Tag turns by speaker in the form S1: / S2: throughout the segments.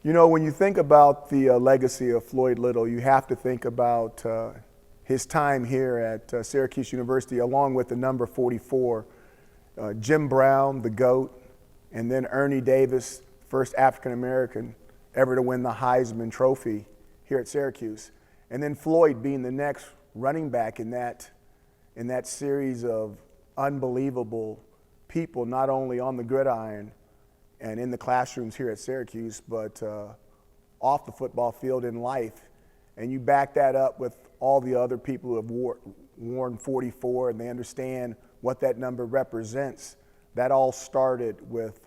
S1: You know, when you think about the legacy of Floyd Little, you have to think about his time here at Syracuse University, along with the number 44, Jim Brown, the GOAT, and then Ernie Davis, first African-American ever to win the Heisman Trophy here at Syracuse. And then Floyd being the next running back in that series of unbelievable people, not only on the gridiron and in the classrooms here at Syracuse, but off the football field in life. And you back that up with all the other people who have worn 44, and they understand what that number represents. That all started with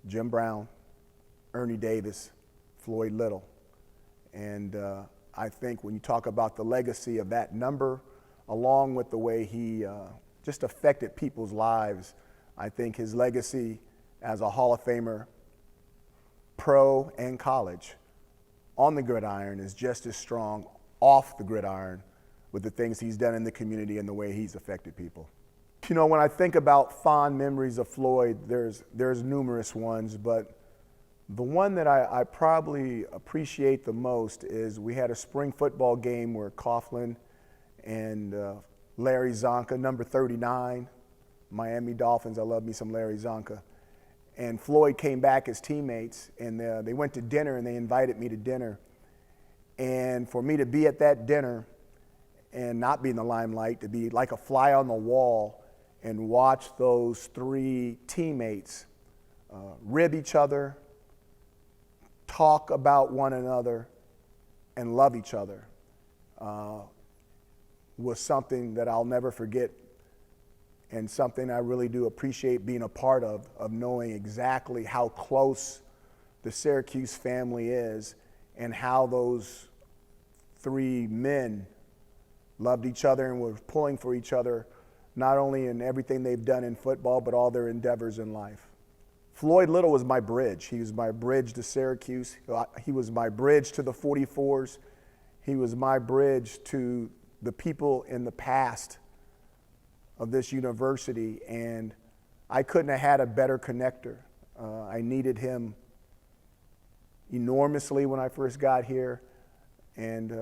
S1: Jim Brown, Ernie Davis, Floyd Little. And I think when you talk about the legacy of that number, along with the way he just affected people's lives, I think his legacy as a Hall of Famer, pro and college, on the gridiron is just as strong off the gridiron with the things he's done in the community and the way he's affected people. You know, when I think about fond memories of Floyd, there's numerous ones, but the one that I probably appreciate the most is we had a spring football game where Coughlin and Larry Zonka, number 39, Miami Dolphins, I love me some Larry Zonka, and Floyd came back as teammates, and they went to dinner, and they invited me to dinner. And for me to be at that dinner and not be in the limelight, to be like a fly on the wall and watch those three teammates rib each other, talk about one another, and love each other was something that I'll never forget, and something I really do appreciate being a part of knowing exactly how close the Syracuse family is and how those three men loved each other and were pulling for each other, not only in everything they've done in football, but all their endeavors in life. Floyd Little was my bridge. He was my bridge to Syracuse. He was my bridge to the 44s. He was my bridge to the people in the past of this university, and I couldn't have had a better connector. I needed him enormously when I first got here, and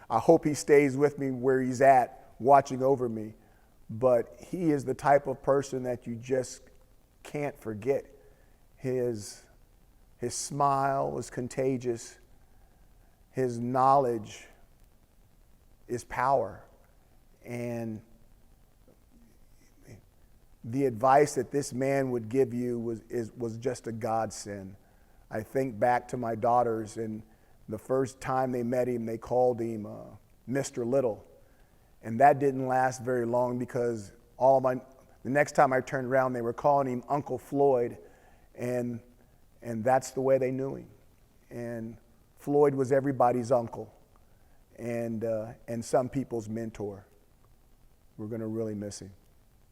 S1: I hope he stays with me where he's at, watching over me. But he is the type of person that you just can't forget. His smile is contagious. His knowledge is power. And the advice that this man would give you was just a godsend. I think back to my daughters, and the first time they met him, they called him Mr. Little. And that didn't last very long, because the next time I turned around, they were calling him Uncle Floyd, and that's the way they knew him. And Floyd was everybody's uncle, and some people's mentor. We're going to really miss him.